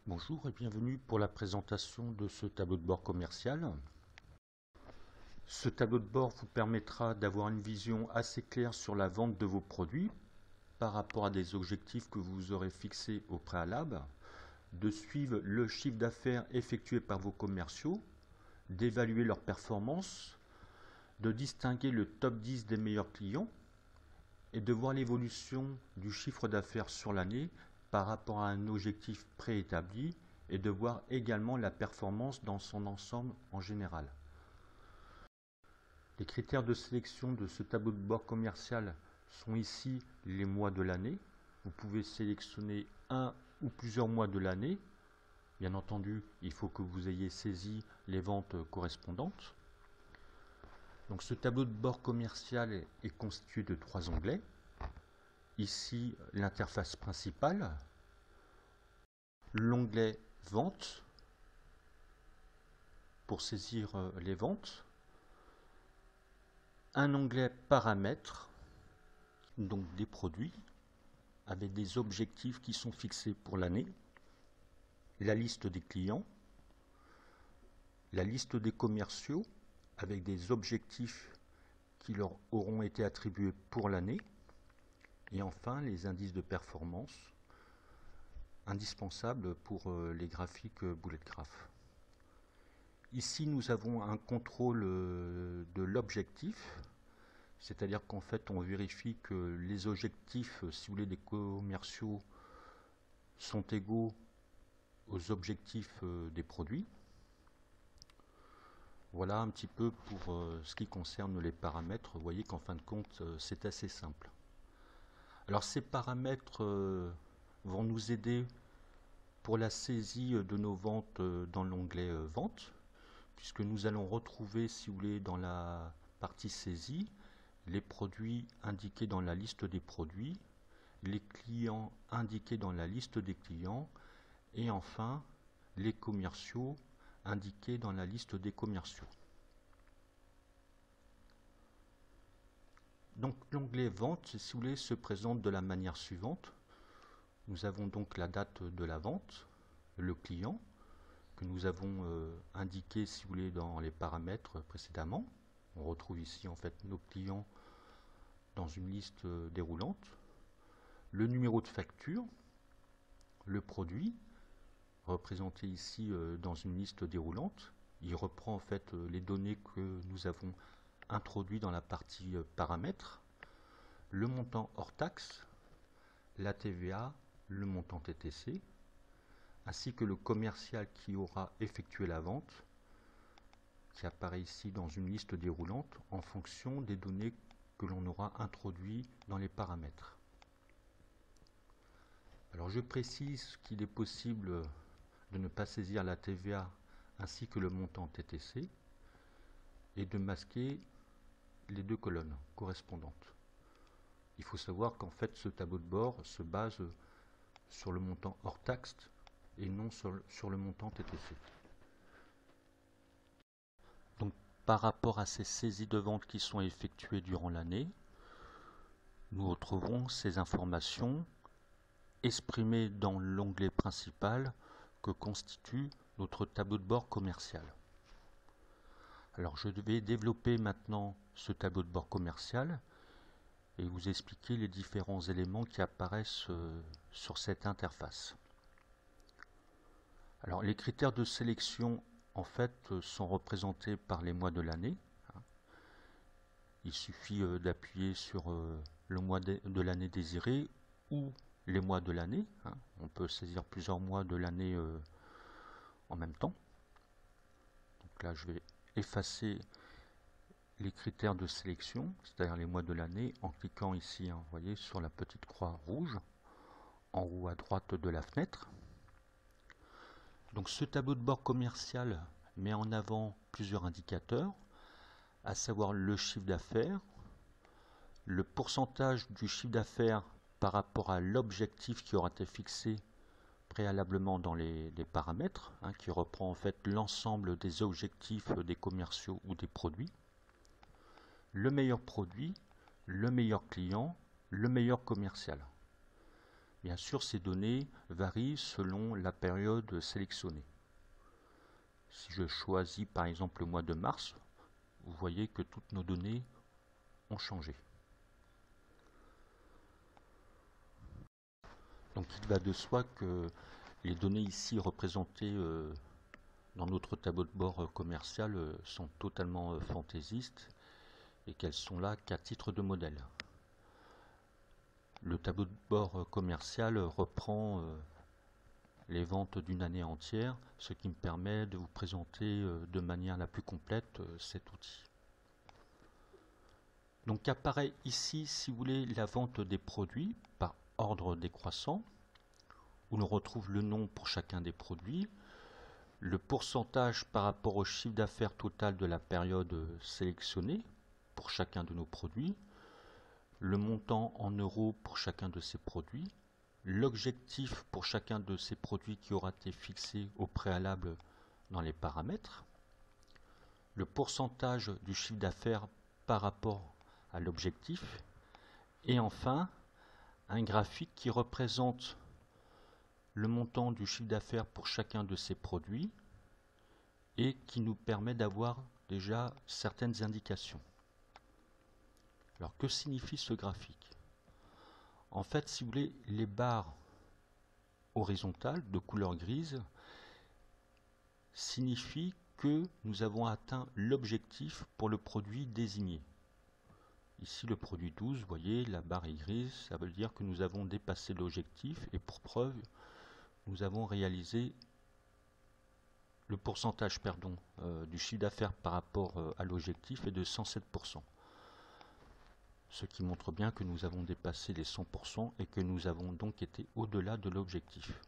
Bonjour et bienvenue pour la présentation de ce tableau de bord commercial. Ce tableau de bord vous permettra d'avoir une vision assez claire sur la vente de vos produits par rapport à des objectifs que vous aurez fixés au préalable, de suivre le chiffre d'affaires effectué par vos commerciaux, d'évaluer leur performance, de distinguer le top 10 des meilleurs clients et de voir l'évolution du chiffre d'affaires sur l'année par rapport à un objectif préétabli et de voir également la performance dans son ensemble en général. Les critères de sélection de ce tableau de bord commercial sont ici les mois de l'année. Vous pouvez sélectionner un ou plusieurs mois de l'année. Bien entendu, il faut que vous ayez saisi les ventes correspondantes. Donc ce tableau de bord commercial est constitué de 3 onglets. Ici, l'interface principale, l'onglet Vente pour saisir les ventes, un onglet Paramètres, donc des produits, avec des objectifs qui sont fixés pour l'année, la liste des clients, la liste des commerciaux, avec des objectifs qui leur auront été attribués pour l'année, et enfin les indices de performance indispensables pour les graphiques bullet graph. Ici nous avons un contrôle de l'objectif, c'est-à-dire qu'en fait on vérifie que les objectifs, si vous voulez, des commerciaux sont égaux aux objectifs des produits. Voilà un petit peu pour ce qui concerne les paramètres. Vous voyez qu'en fin de compte c'est assez simple. Alors ces paramètres vont nous aider pour la saisie de nos ventes dans l'onglet Vente, puisque nous allons retrouver, si vous voulez, dans la partie saisie, les produits indiqués dans la liste des produits, les clients indiqués dans la liste des clients, et enfin les commerciaux indiqués dans la liste des commerciaux. Donc l'onglet Vente, si vous voulez, se présente de la manière suivante. Nous avons donc la date de la vente, le client, que nous avons indiqué, si vous voulez, dans les paramètres précédemment. On retrouve ici en fait nos clients dans une liste déroulante. Le numéro de facture, le produit, représenté ici dans une liste déroulante. Il reprend en fait les données que nous avons introduites dans la partie paramètres. Le montant hors taxe, la TVA, le montant TTC, ainsi que le commercial qui aura effectué la vente, qui apparaît ici dans une liste déroulante en fonction des données que l'on aura introduites dans les paramètres. Alors je précise qu'il est possible de ne pas saisir la TVA ainsi que le montant TTC et de masquer les deux colonnes correspondantes. Il faut savoir qu'en fait ce tableau de bord se base sur le montant hors taxe et non sur le montant TTC. Donc par rapport à ces saisies de vente qui sont effectuées durant l'année, nous retrouvons ces informations exprimées dans l'onglet principal que constitue notre tableau de bord commercial. Alors je vais développer maintenant ce tableau de bord commercial et vous expliquer les différents éléments qui apparaissent sur cette interface. Alors les critères de sélection en fait sont représentés par les mois de l'année. Il suffit d'appuyer sur le mois de l'année désiré ou les mois de l'année. On peut saisir plusieurs mois de l'année en même temps. Donc là je vais effacer les critères de sélection, c'est-à-dire les mois de l'année, en cliquant ici, vous voyez, sur la petite croix rouge en haut à droite de la fenêtre. Donc ce tableau de bord commercial met en avant plusieurs indicateurs, à savoir le chiffre d'affaires, le pourcentage du chiffre d'affaires par rapport à l'objectif qui aura été fixé préalablement dans les paramètres, qui reprend en fait l'ensemble des objectifs des commerciaux ou des produits, le meilleur produit, le meilleur client, le meilleur commercial. Bien sûr, ces données varient selon la période sélectionnée. Si je choisis par exemple le mois de mars, vous voyez que toutes nos données ont changé. Donc il va de soi que les données ici représentées dans notre tableau de bord commercial sont totalement fantaisistes et qu'elles sont là qu'à titre de modèle. Le tableau de bord commercial reprend les ventes d'une année entière, ce qui me permet de vous présenter de manière la plus complète cet outil. Donc apparaît ici, si vous voulez, la vente des produits par ordre décroissant, où l'on retrouve le nom pour chacun des produits, le pourcentage par rapport au chiffre d'affaires total de la période sélectionnée pour chacun de nos produits, le montant en euros pour chacun de ces produits, l'objectif pour chacun de ces produits qui aura été fixé au préalable dans les paramètres, le pourcentage du chiffre d'affaires par rapport à l'objectif, et enfin un graphique qui représente le montant du chiffre d'affaires pour chacun de ces produits et qui nous permet d'avoir déjà certaines indications. Alors que signifie ce graphique? En fait, si vous voulez, les barres horizontales de couleur grise signifient que nous avons atteint l'objectif pour le produit désigné. Ici, le produit 12, vous voyez, la barre est grise, ça veut dire que nous avons dépassé l'objectif et pour preuve, nous avons réalisé le pourcentage du chiffre d'affaires par rapport à l'objectif est de 107%. Ce qui montre bien que nous avons dépassé les 100% et que nous avons donc été au-delà de l'objectif.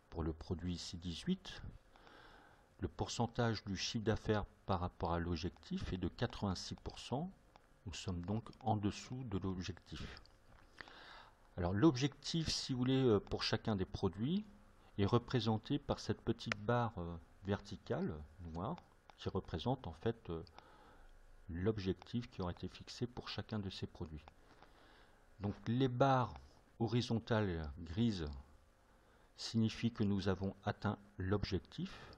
Pour le produit ici 18, le pourcentage du chiffre d'affaires par rapport à l'objectif est de 86%. Nous sommes donc en dessous de l'objectif. Alors l'objectif, si vous voulez, pour chacun des produits, est représenté par cette petite barre verticale noire qui représente en fait l'objectif qui aura été fixé pour chacun de ces produits. Donc les barres horizontales grises signifient que nous avons atteint l'objectif.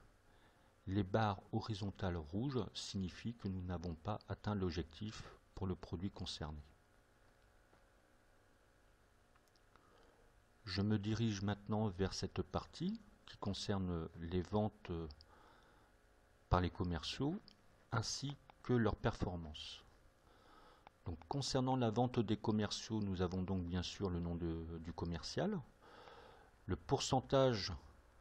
Les barres horizontales rouges signifient que nous n'avons pas atteint l'objectif pour le produit concerné. Je me dirige maintenant vers cette partie qui concerne les ventes par les commerciaux ainsi que leur performance. Donc, concernant la vente des commerciaux, nous avons donc bien sûr le nom du commercial, le pourcentage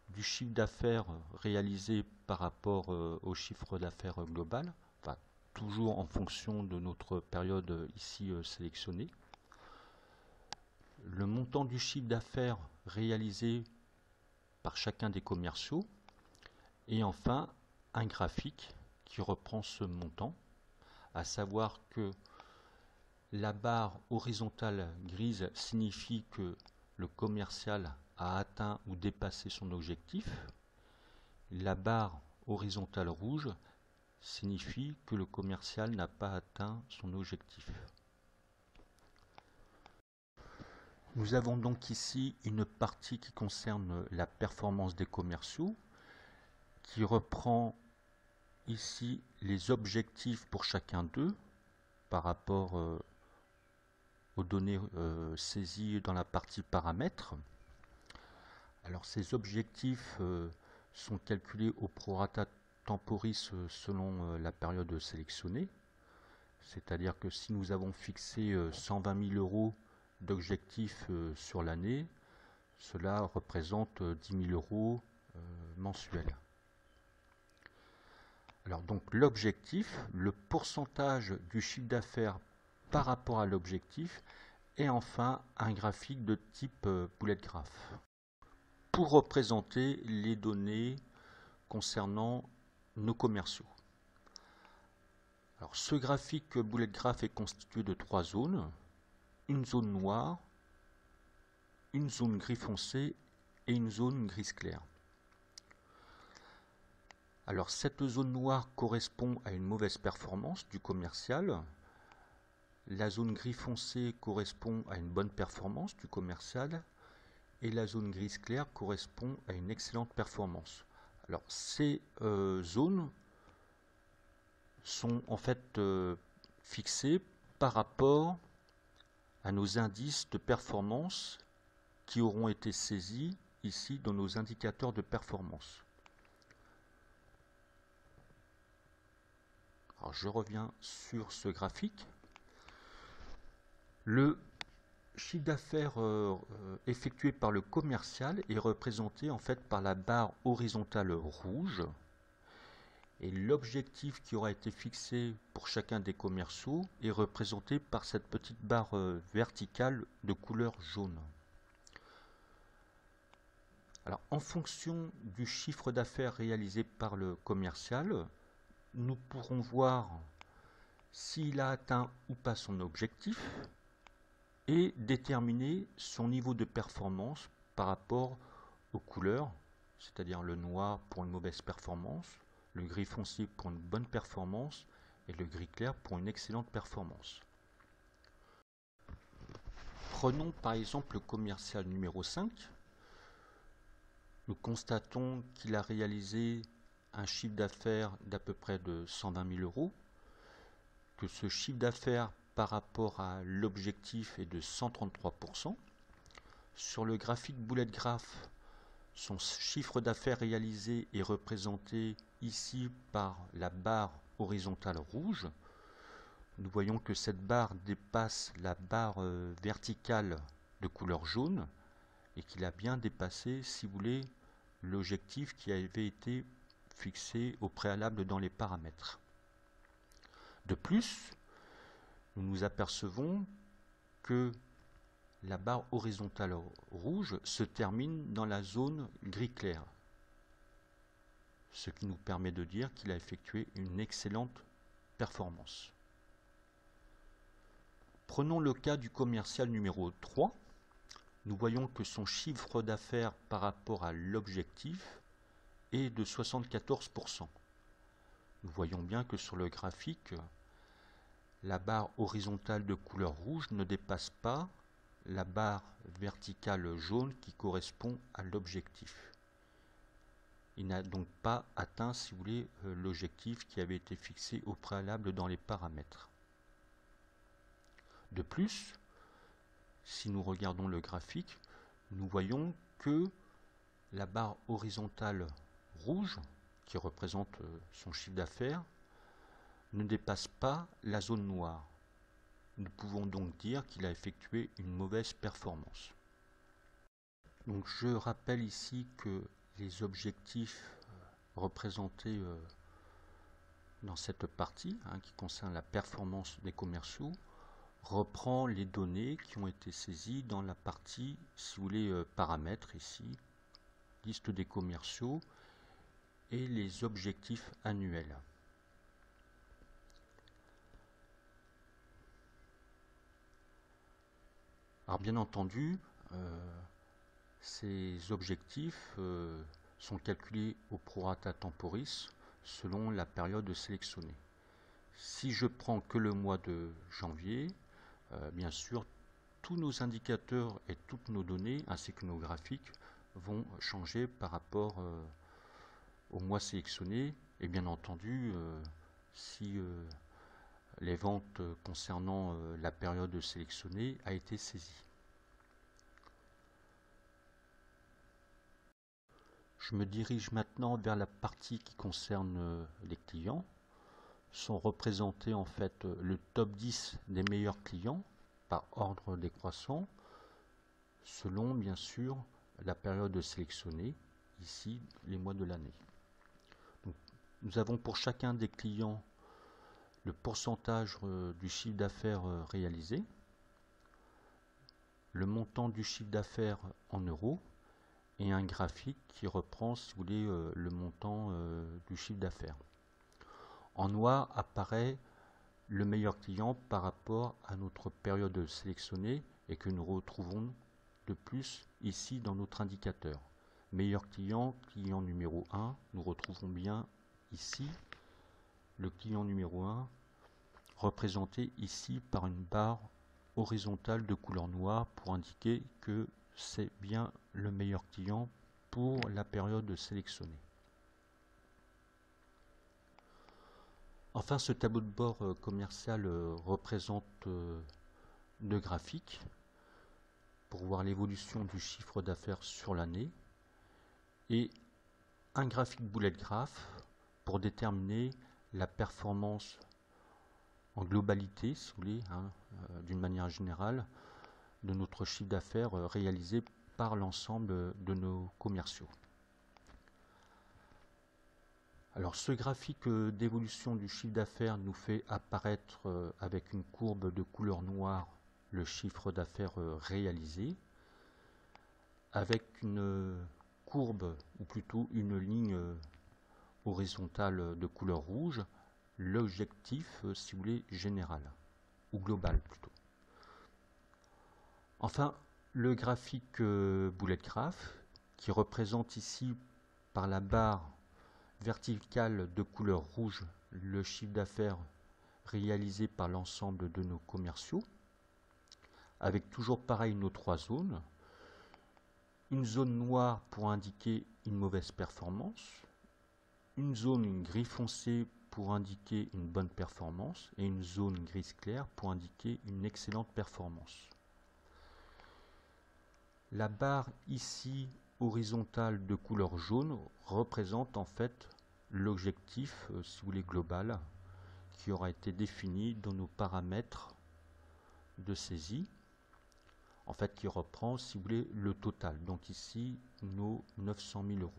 du chiffre d'affaires réalisé par rapport au chiffre d'affaires global, enfin, toujours en fonction de notre période ici sélectionnée, le montant du chiffre d'affaires réalisé par chacun des commerciaux, et enfin un graphique qui reprend ce montant, à savoir que la barre horizontale grise signifie que le commercial a atteint ou dépassé son objectif. La barre horizontale rouge signifie que le commercial n'a pas atteint son objectif. Nous avons donc ici une partie qui concerne la performance des commerciaux, qui reprend ici les objectifs pour chacun d'eux par rapport aux données saisies dans la partie paramètres. Alors ces objectifs sont calculés au prorata temporis selon la période sélectionnée, c'est-à-dire que si nous avons fixé 120 000 euros d'objectifs sur l'année, cela représente 10 000 euros mensuels. Alors donc l'objectif, le pourcentage du chiffre d'affaires par rapport à l'objectif, et enfin un graphique de type bullet graph pour représenter les données concernant nos commerciaux. Alors ce graphique bullet graph est constitué de 3 zones, une zone noire, une zone gris foncé et une zone grise clair. Alors cette zone noire correspond à une mauvaise performance du commercial. La zone gris foncé correspond à une bonne performance du commercial. et la zone grise claire correspond à une excellente performance. Alors ces zones sont en fait fixées par rapport à nos indices de performance qui auront été saisis ici dans nos indicateurs de performance. Alors je reviens sur ce graphique. Le chiffre d'affaires effectué par le commercial est représenté en fait par la barre horizontale rouge, et l'objectif qui aura été fixé pour chacun des commerciaux est représenté par cette petite barre verticale de couleur jaune. Alors, en fonction du chiffre d'affaires réalisé par le commercial, nous pourrons voir s'il a atteint ou pas son objectif et déterminer son niveau de performance par rapport aux couleurs, c'est-à-dire le noir pour une mauvaise performance, le gris foncé pour une bonne performance et le gris clair pour une excellente performance. Prenons par exemple le commercial numéro 5. Nous constatons qu'il a réalisé un chiffre d'affaires d'à peu près de 120 000 euros, que ce chiffre d'affaires par rapport à l'objectif est de 133%. Sur le graphique bullet graph, son chiffre d'affaires réalisé est représenté ici par la barre horizontale rouge. Nous voyons que cette barre dépasse la barre verticale de couleur jaune et qu'il a bien dépassé, si vous voulez, l'objectif qui avait été fixé au préalable dans les paramètres. De plus, nous nous apercevons que la barre horizontale rouge se termine dans la zone gris clair, ce qui nous permet de dire qu'il a effectué une excellente performance. Prenons le cas du commercial numéro 3. Nous voyons que son chiffre d'affaires par rapport à l'objectif est de 74%. Nous voyons bien que sur le graphique, la barre horizontale de couleur rouge ne dépasse pas la barre verticale jaune qui correspond à l'objectif. Il n'a donc pas atteint, si vous voulez, l'objectif qui avait été fixé au préalable dans les paramètres. De plus, si nous regardons le graphique, nous voyons que la barre horizontale rouge, qui représente son chiffre d'affaires, ne dépasse pas la zone noire. Nous pouvons donc dire qu'il a effectué une mauvaise performance. Donc je rappelle ici que les objectifs représentés dans cette partie, qui concerne la performance des commerciaux, reprend les données qui ont été saisies dans la partie, si vous voulez, paramètres ici, liste des commerciaux et les objectifs annuels. Alors bien entendu, ces objectifs sont calculés au prorata temporis selon la période sélectionnée. Si je prends que le mois de janvier, bien sûr, tous nos indicateurs et toutes nos données, ainsi que nos graphiques, vont changer par rapport au mois sélectionné. Et bien entendu, si les ventes concernant la période sélectionnée a été saisie. Je me dirige maintenant vers la partie qui concerne les clients. Sont représentés en fait le top 10 des meilleurs clients par ordre décroissant selon bien sûr la période sélectionnée, ici les mois de l'année. Nous avons pour chacun des clients le pourcentage du chiffre d'affaires réalisé, le montant du chiffre d'affaires en euros et un graphique qui reprend, si vous voulez, le montant du chiffre d'affaires. En noir apparaît le meilleur client par rapport à notre période sélectionnée et que nous retrouvons de plus ici dans notre indicateur. Meilleur client, client numéro 1, nous retrouvons bien ici le client numéro 1 représenté ici par une barre horizontale de couleur noire pour indiquer que c'est bien le meilleur client pour la période sélectionnée. Enfin, ce tableau de bord commercial représente deux graphiques pour voir l'évolution du chiffre d'affaires sur l'année et un graphique bullet graph pour déterminer la performance en globalité, si vous voulez, d'une manière générale, de notre chiffre d'affaires réalisé par l'ensemble de nos commerciaux. Alors ce graphique d'évolution du chiffre d'affaires nous fait apparaître avec une courbe de couleur noire le chiffre d'affaires réalisé, avec une courbe, ou plutôt une ligne horizontale de couleur rouge, l'objectif, si vous voulez, général, ou global plutôt. Enfin, le graphique bullet graph, qui représente ici par la barre verticale de couleur rouge le chiffre d'affaires réalisé par l'ensemble de nos commerciaux, avec toujours pareil nos trois zones, une zone noire pour indiquer une mauvaise performance, une zone gris foncé pour indiquer une bonne performance et une zone grise claire pour indiquer une excellente performance. La barre ici horizontale de couleur jaune représente en fait l'objectif, si vous voulez, global qui aura été défini dans nos paramètres de saisie, en fait qui reprend, si vous voulez, le total, donc ici nos 900 000 euros.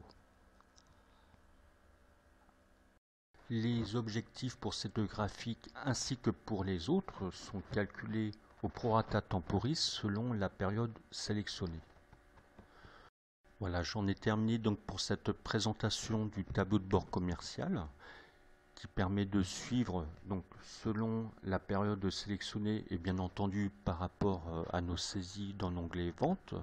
Les objectifs pour ces deux graphiques ainsi que pour les autres sont calculés au prorata temporis selon la période sélectionnée. Voilà, j'en ai terminé donc pour cette présentation du tableau de bord commercial qui permet de suivre donc selon la période sélectionnée et bien entendu par rapport à nos saisies dans l'onglet vente,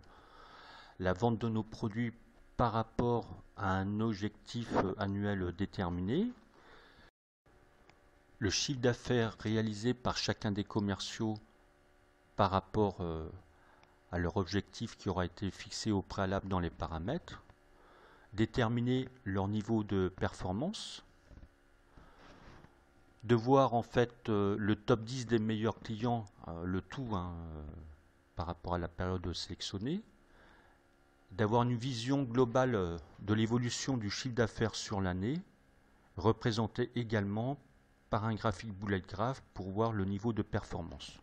la vente de nos produits par rapport à un objectif annuel déterminé, le chiffre d'affaires réalisé par chacun des commerciaux par rapport à leur objectif qui aura été fixé au préalable dans les paramètres, déterminer leur niveau de performance, de voir en fait le top 10 des meilleurs clients, le tout par rapport à la période sélectionnée, d'avoir une vision globale de l'évolution du chiffre d'affaires sur l'année, représentée également par un graphique bullet graph pour voir le niveau de performance.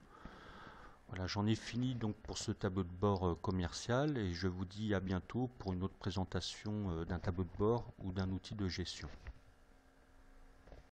Voilà, j'en ai fini donc pour ce tableau de bord commercial et je vous dis à bientôt pour une autre présentation d'un tableau de bord ou d'un outil de gestion.